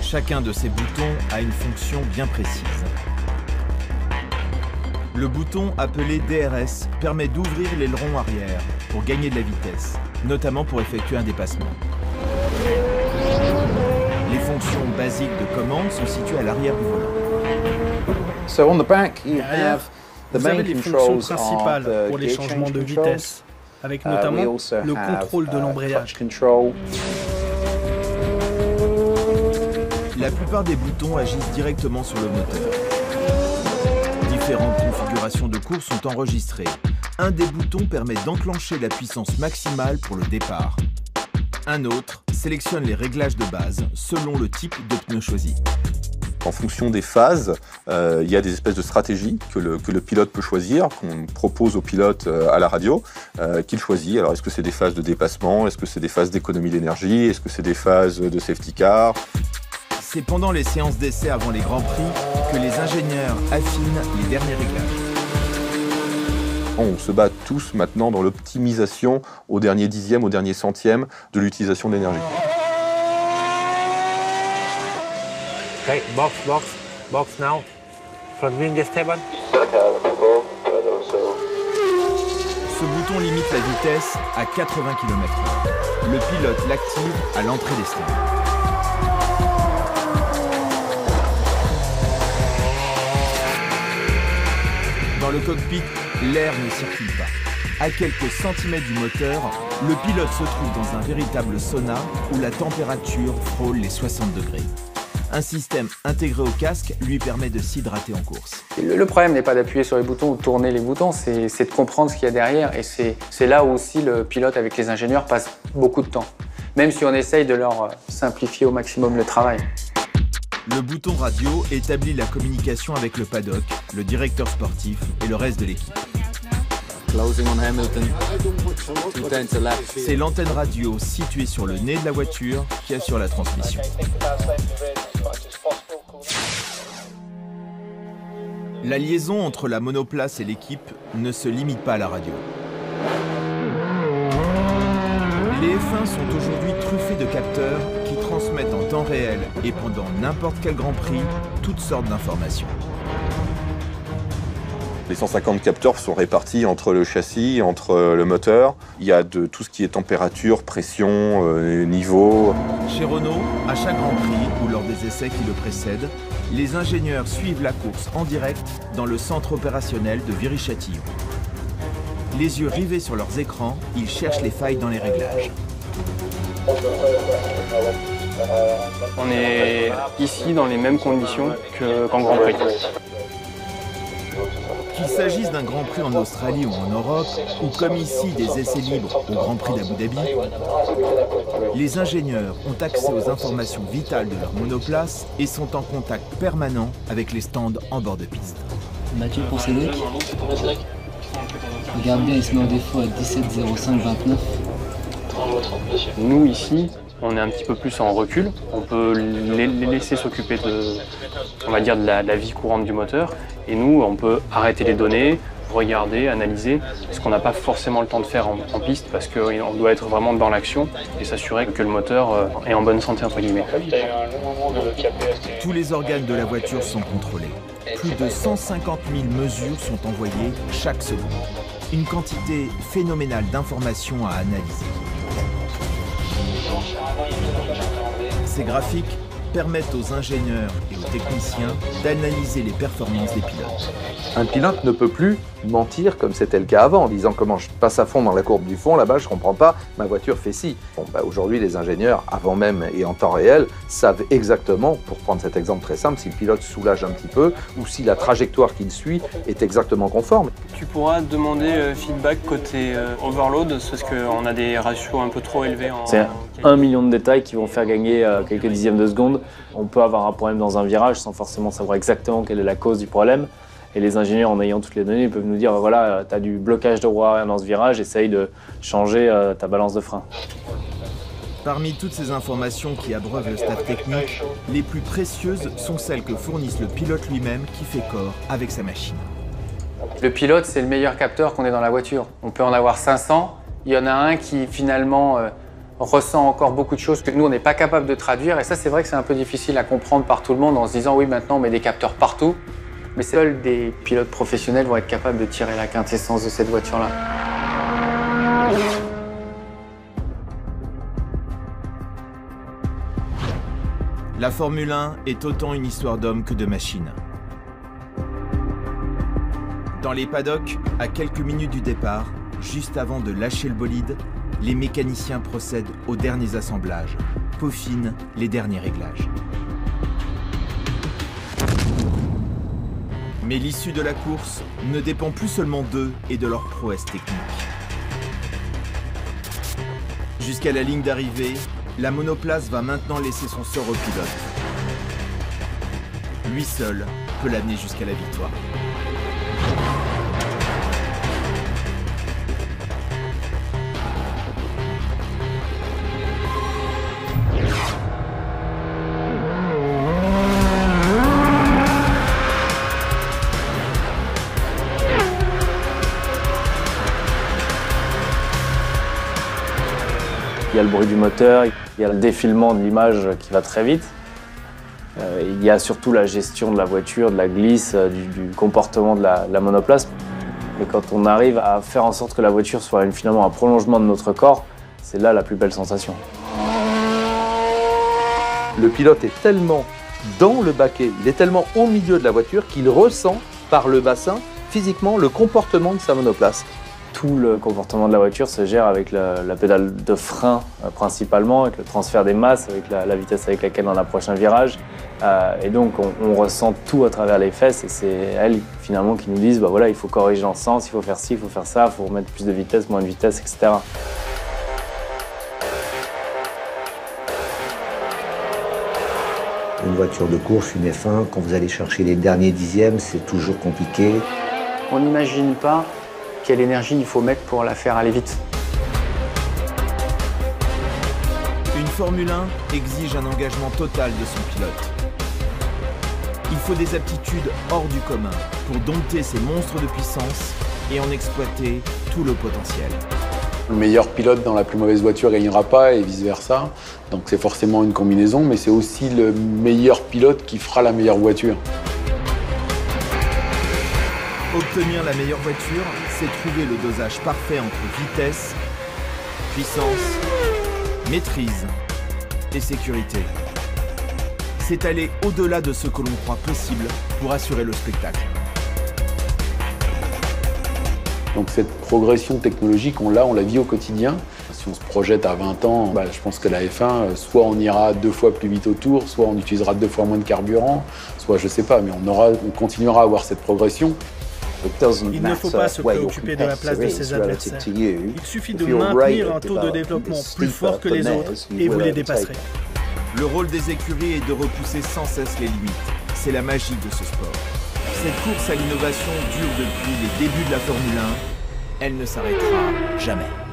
Chacun de ces boutons a une fonction bien précise. Le bouton appelé DRS permet d'ouvrir l'aileron arrière pour gagner de la vitesse, notamment pour effectuer un dépassement. Les fonctions basiques de commande sont situées à l'arrière du volant. Derrière, vous avez les fonctions principales pour les changements de vitesse, avec notamment le contrôle de l'embrayage. La plupart des boutons agissent directement sur le moteur. Différentes configurations de course sont enregistrées. Un des boutons permet d'enclencher la puissance maximale pour le départ. Un autre sélectionne les réglages de base selon le type de pneu choisi. En fonction des phases, il y a des espèces de stratégies que le pilote peut choisir, qu'on propose au pilote à la radio, qu'il choisit. Alors, est-ce que c'est des phases de dépassement? Est-ce que c'est des phases d'économie d'énergie? Est-ce que c'est des phases de safety car? C'est pendant les séances d'essai avant les Grands Prix que les ingénieurs affinent les derniers réglages. On se bat tous maintenant dans l'optimisation au dernier dixième, au dernier centième de l'utilisation de l'énergie. Okay, box now. Front wing is stable. Ce bouton limite la vitesse à 80 km/h. Le pilote l'active à l'entrée des stands. Dans le cockpit, l'air ne circule pas. À quelques centimètres du moteur, le pilote se trouve dans un véritable sauna où la température frôle les 60 degrés. Un système intégré au casque lui permet de s'hydrater en course. Le problème n'est pas d'appuyer sur les boutons ou de tourner les boutons, c'est de comprendre ce qu'il y a derrière. Et c'est là où aussi le pilote avec les ingénieurs passe beaucoup de temps, même si on essaye de leur simplifier au maximum le travail. Le bouton radio établit la communication avec le paddock, le directeur sportif et le reste de l'équipe. C'est l'antenne radio située sur le nez de la voiture qui assure la transmission. La liaison entre la monoplace et l'équipe ne se limite pas à la radio. Les F1 sont aujourd'hui truffés de capteurs qui transmettent en temps réel et pendant n'importe quel Grand Prix toutes sortes d'informations. Les 150 capteurs sont répartis entre le châssis, entre le moteur. Il y a de tout ce qui est température, pression, niveau. Chez Renault, à chaque Grand Prix ou lors des essais qui le précèdent, les ingénieurs suivent la course en direct dans le centre opérationnel de Viry-Châtillon. Les yeux rivés sur leurs écrans, ils cherchent les failles dans les réglages. On est ici dans les mêmes conditions qu'en Grand Prix. Qu'il s'agisse d'un Grand Prix en Australie ou en Europe, ou comme ici des essais libres au Grand Prix d'Abu Dhabi, les ingénieurs ont accès aux informations vitales de leur monoplace et sont en contact permanent avec les stands en bord de piste. Mathieu pour Cédric. Regarde bien, il se met en défaut à 17,05,29. Nous ici, on est un petit peu plus en recul. On peut les laisser s'occuper de, on va dire, de la vie courante du moteur. Et nous, on peut arrêter les données, regarder, analyser, ce qu'on n'a pas forcément le temps de faire en piste parce qu'on doit être vraiment dans l'action et s'assurer que le moteur est en bonne santé, entre guillemets. Tous les organes de la voiture sont contrôlés. Plus de 150 000 mesures sont envoyées chaque seconde. Une quantité phénoménale d'informations à analyser. Ces graphiques permettent aux ingénieurs et aux techniciens d'analyser les performances des pilotes. Un pilote ne peut plus mentir comme c'était le cas avant, en disant comment je passe à fond dans la courbe du fond, là-bas je comprends pas, ma voiture fait ci. Aujourd'hui les ingénieurs, avant même et en temps réel, savent exactement, pour prendre cet exemple très simple, si le pilote soulage un petit peu ou si la trajectoire qu'il suit est exactement conforme. Tu pourras demander feedback côté overload, parce qu'on a des ratios un peu trop élevés. C'est 1 million de détails qui vont faire gagner quelques dixièmes de seconde. On peut avoir un problème dans un virage sans forcément savoir exactement quelle est la cause du problème. Et les ingénieurs, en ayant toutes les données, peuvent nous dire voilà, tu as du blocage de roue arrière dans ce virage, essaye de changer ta balance de frein. Parmi toutes ces informations qui abreuvent le staff technique, les plus précieuses sont celles que fournisse le pilote lui-même qui fait corps avec sa machine. Le pilote, c'est le meilleur capteur qu'on ait dans la voiture. On peut en avoir 500. Il y en a un qui finalement ressent encore beaucoup de choses que nous, on n'est pas capable de traduire. Et ça, c'est vrai que c'est un peu difficile à comprendre par tout le monde en se disant, oui, maintenant, on met des capteurs partout. Mais seuls des pilotes professionnels vont être capables de tirer la quintessence de cette voiture-là. La Formule 1 est autant une histoire d'hommes que de machines. Dans les paddocks, à quelques minutes du départ, juste avant de lâcher le bolide, les mécaniciens procèdent aux derniers assemblages, peaufinent les derniers réglages. Mais l'issue de la course ne dépend plus seulement d'eux et de leur prouesse technique. Jusqu'à la ligne d'arrivée, la monoplace va maintenant laisser son sort au pilote. Lui seul peut l'amener jusqu'à la victoire. Il y a le bruit du moteur, il y a le défilement de l'image qui va très vite. Il y a surtout la gestion de la voiture, de la glisse, du comportement de la monoplace. Mais quand on arrive à faire en sorte que la voiture soit finalement un prolongement de notre corps, c'est là la plus belle sensation. Le pilote est tellement dans le baquet, il est tellement au milieu de la voiture qu'il ressent par le bassin physiquement le comportement de sa monoplace. Tout le comportement de la voiture se gère avec la pédale de frein principalement, avec le transfert des masses, avec la vitesse avec laquelle on approche un virage. Et donc on ressent tout à travers les fesses et c'est elles finalement qui nous disent bah voilà, il faut corriger en sens, il faut faire ci, il faut faire ça, il faut mettre plus de vitesse, moins de vitesse, etc. Une voiture de course, une F1, quand vous allez chercher les derniers dixièmes, c'est toujours compliqué. On n'imagine pas quelle énergie il faut mettre pour la faire aller vite. Une Formule 1 exige un engagement total de son pilote. Il faut des aptitudes hors du commun pour dompter ces monstres de puissance et en exploiter tout le potentiel. Le meilleur pilote dans la plus mauvaise voiture ne gagnera pas et vice-versa. Donc c'est forcément une combinaison, mais c'est aussi le meilleur pilote qui fera la meilleure voiture. Obtenir la meilleure voiture, c'est trouver le dosage parfait entre vitesse, puissance, maîtrise et sécurité. C'est aller au-delà de ce que l'on croit possible pour assurer le spectacle. Donc cette progression technologique, on la vit au quotidien. Si on se projette à 20 ans, je pense que la F1, soit on ira 2 fois plus vite au tour, soit on utilisera 2 fois moins de carburant, soit je sais pas, mais on continuera à avoir cette progression. Il ne faut pas se préoccuper de la place de ses adversaires. Il suffit de maintenir un taux de développement plus fort que les autres et vous les dépasserez. Le rôle des écuries est de repousser sans cesse les limites. C'est la magie de ce sport. Cette course à l'innovation dure depuis les débuts de la Formule 1. Elle ne s'arrêtera jamais.